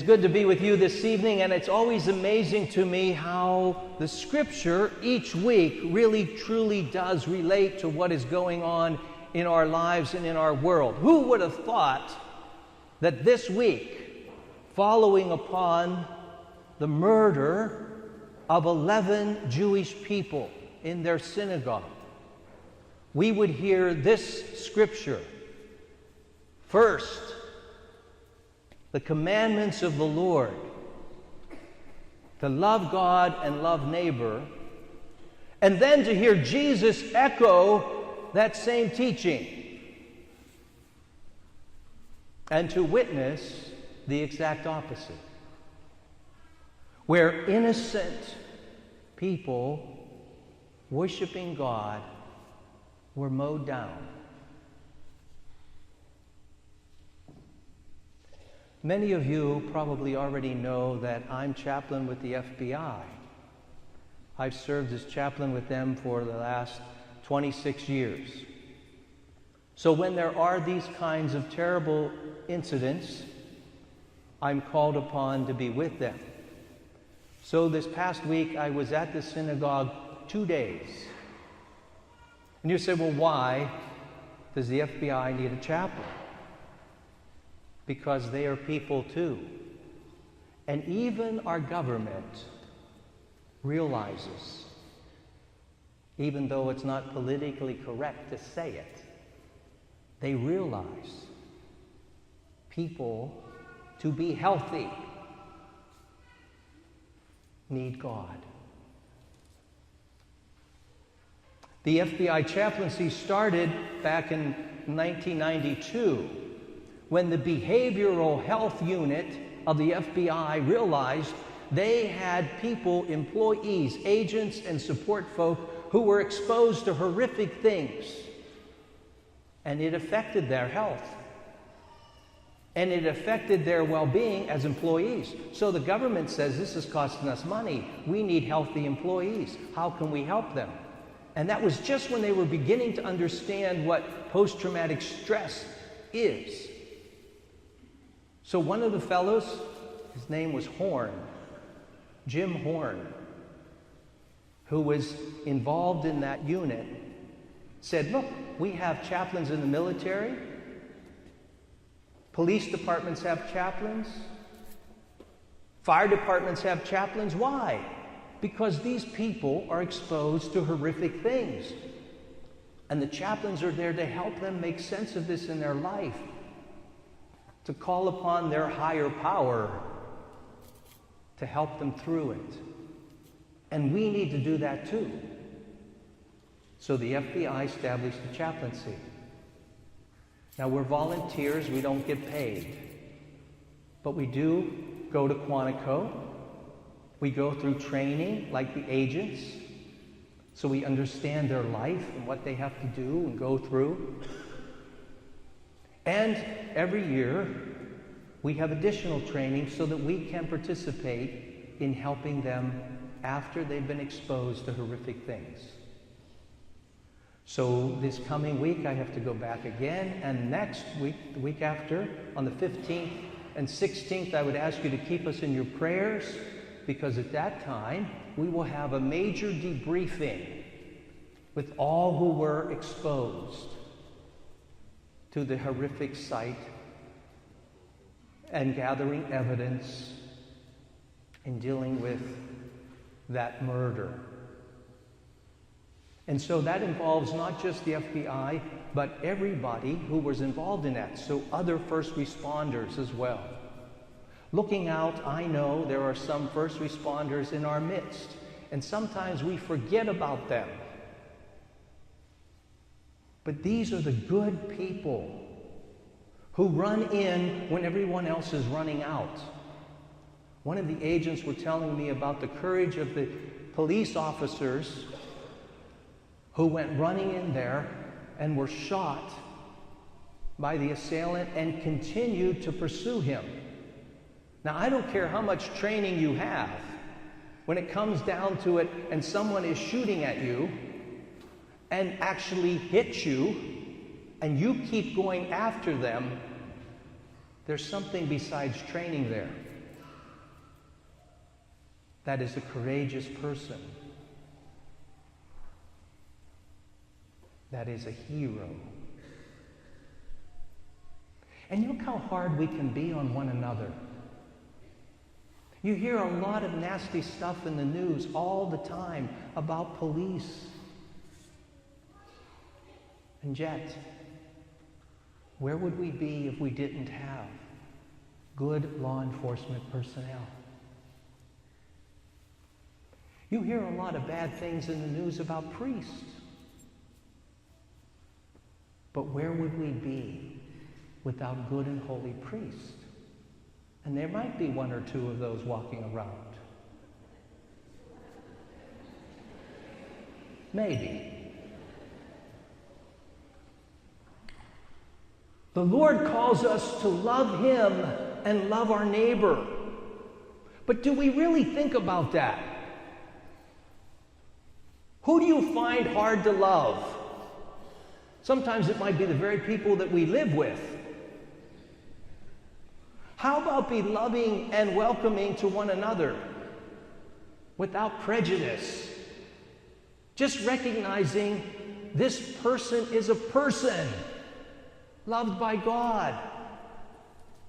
It's good to be with you this evening, and it's always amazing to me how the Scripture each week really truly does relate to what is going on in our lives and in our world. Who would have thought that this week, following upon the murder of 11 Jewish people in their synagogue, we would hear this Scripture? First, the commandments of the Lord, to love God and love neighbor, and then to hear Jesus echo that same teaching and to witness the exact opposite, where innocent people worshiping God were mowed down. Many of you probably already know that I'm chaplain with the FBI. I've served as chaplain with them for the last 26 years. So when there are these kinds of terrible incidents, I'm called upon to be with them. So this past week, I was at the synagogue 2 days. And you say, well, why does the FBI need a chaplain? Because they are people too. And even our government realizes, even though it's not politically correct to say it, they realize people, to be healthy, need God. The FBI chaplaincy started back in 1992 when the Behavioral Health Unit of the FBI realized they had people, employees, agents, and support folk who were exposed to horrific things. And it affected their health. And it affected their well-being as employees. So the government says, this is costing us money. We need healthy employees. How can we help them? And that was just when they were beginning to understand what post-traumatic stress is. So one of the fellows, his name was Horn, Jim Horn, who was involved in that unit, said, look, we have chaplains in the military. Police departments have chaplains. Fire departments have chaplains. Why? Because these people are exposed to horrific things. And the chaplains are there to help them make sense of this in their life, to call upon their higher power to help them through it. And we need to do that too. So the FBI established the chaplaincy. Now we're volunteers, we don't get paid. But we do go to Quantico. We go through training like the agents, so we understand their life and what they have to do and go through. And every year, we have additional training so that we can participate in helping them after they've been exposed to horrific things. So this coming week, I have to go back again, and next week, the week after, on the 15th and 16th, I would ask you to keep us in your prayers, because at that time, we will have a major debriefing with all who were exposed to the horrific sight and gathering evidence in dealing with that murder. And so that involves not just the FBI, but everybody who was involved in that, so other first responders as well. Looking out, I know there are some first responders in our midst, and sometimes we forget about them. But these are the good people who run in when everyone else is running out. One of the agents were telling me about the courage of the police officers who went running in there and were shot by the assailant and continued to pursue him. Now, I don't care how much training you have. When it comes down to it and someone is shooting at you and actually hits you and you keep going after them, there's something besides training there. That is a courageous person. That is a hero. And look how hard we can be on one another. You hear a lot of nasty stuff in the news all the time about police. And yet, where would we be if we didn't have good law enforcement personnel? You hear a lot of bad things in the news about priests. But where would we be without good and holy priests? And there might be one or two of those walking around. Maybe. The Lord calls us to love Him and love our neighbor. But do we really think about that? Who do you find hard to love? Sometimes it might be the very people that we live with. How about be loving and welcoming to one another without prejudice? Just recognizing this person is a person loved by God.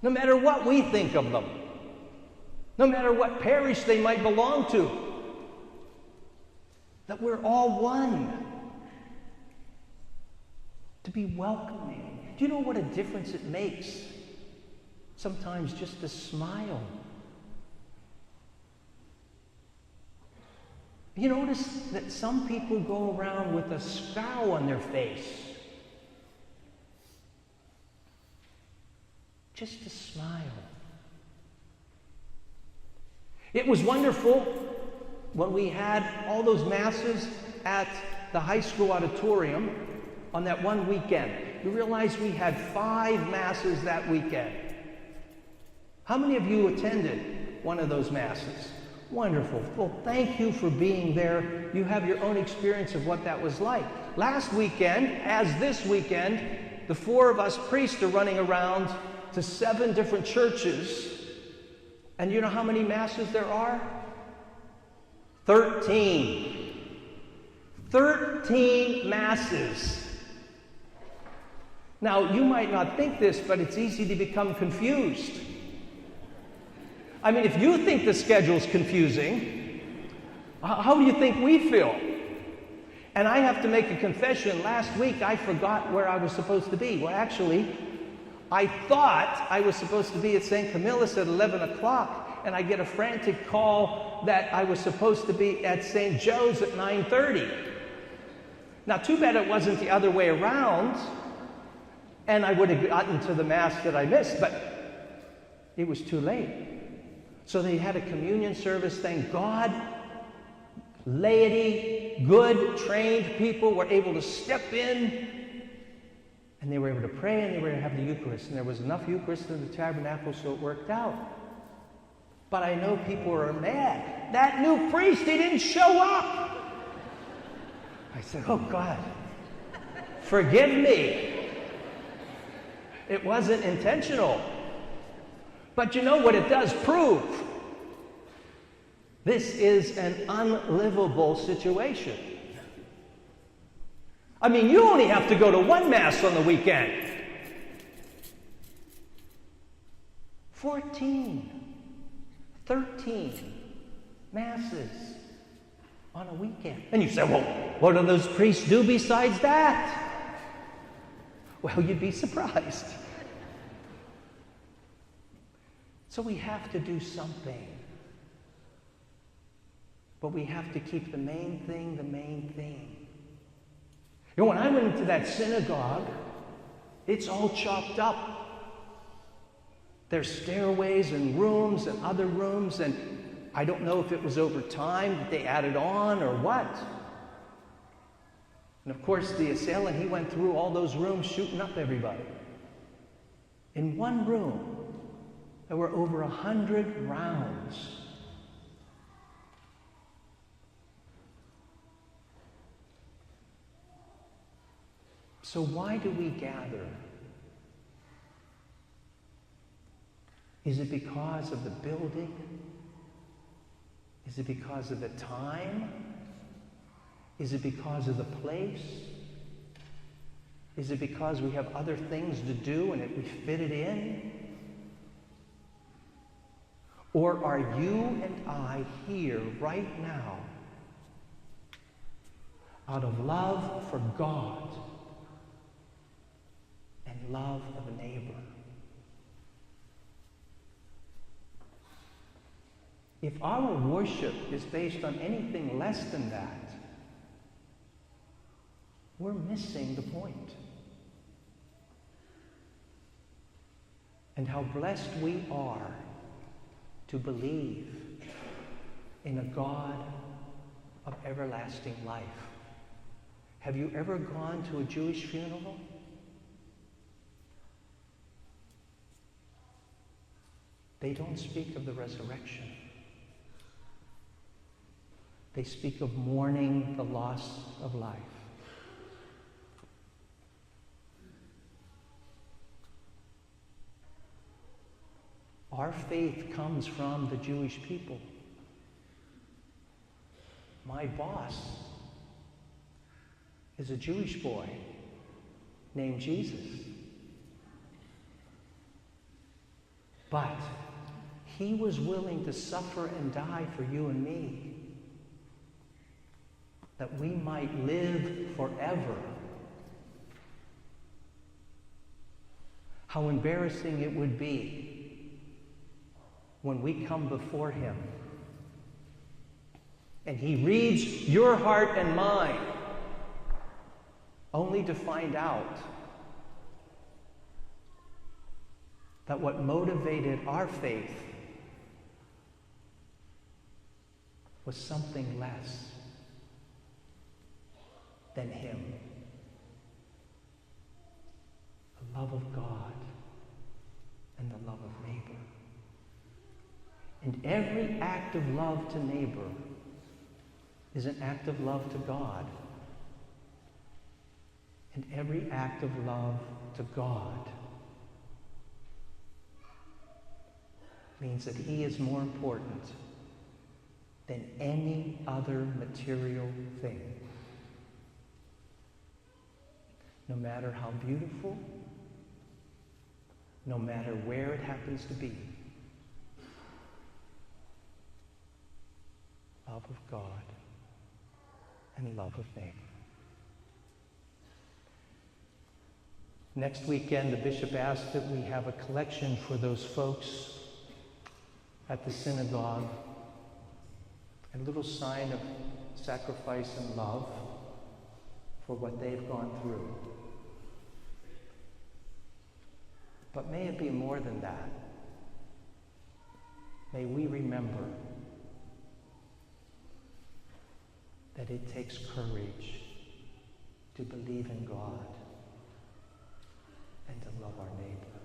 No matter what we think of them, no matter what parish they might belong to, that we're all one. To be welcoming. Do you know what a difference it makes? Sometimes just a smile. You notice that some people go around with a scowl on their face. Just a smile. It was wonderful when we had all those masses at the high school auditorium on that one weekend. You realize we had 5 masses that weekend. How many of you attended one of those masses? Wonderful. Well, thank you for being there. You have your own experience of what that was like. Last weekend, as this weekend, the 4 of us priests are running around to 7 different churches. And you know how many masses there are? 13. 13 masses. Now, you might not think this, but it's easy to become confused. I mean, if you think the schedule's confusing, how do you think we feel? And I have to make a confession. Last week, I forgot where I was supposed to be. Well, actually, I thought I was supposed to be at St. Camillus at 11 o'clock, and I get a frantic call that I was supposed to be at St. Joe's at 9:30. Now, too bad it wasn't the other way around, and I would have gotten to the Mass that I missed, but it was too late. So they had a communion service. Thank God. Laity, good, trained people were able to step in, and they were able to pray, and they were able to have the Eucharist. And there was enough Eucharist in the tabernacle, so it worked out. But I know people are mad. That new priest, he didn't show up. I said, oh God, forgive me. It wasn't intentional. But you know what it does prove? This is an unlivable situation. I mean, you only have to go to one Mass on the weekend. 14, 13 Masses on a weekend. And you say, well, what do those priests do besides that? Well, you'd be surprised. So we have to do something. But we have to keep the main thing the main thing. You know, when I went into that synagogue, it's all chopped up. There's stairways and rooms and other rooms, and I don't know if it was over time that they added on or what. And of course, the assailant, he went through all those rooms shooting up everybody. In one room, there were over 100 rounds. So why do we gather? Is it because of the building? Is it because of the time? Is it because of the place? Is it because we have other things to do and we fit it in? Or are you and I here right now out of love for God and love of a neighbor? If our worship is based on anything less than that, we're missing the point. And how blessed we are to believe in a God of everlasting life. Have you ever gone to a Jewish funeral? They don't speak of the resurrection. They speak of mourning the loss of life. Our faith comes from the Jewish people. My boss is a Jewish boy named Jesus. But he was willing to suffer and die for you and me, that we might live forever. How embarrassing it would be when we come before him and he reads your heart and mine, only to find out that what motivated our faith was something less than him. The love of God and the love of neighbor. And every act of love to neighbor is an act of love to God. And every act of love to God means that he is more important than any other material thing. No matter how beautiful, no matter where it happens to be. Love of God and love of neighbor. Next weekend, the bishop asked that we have a collection for those folks at the synagogue, a little sign of sacrifice and love for what they've gone through. But may it be more than that. May we remember that it takes courage to believe in God and to love our neighbor.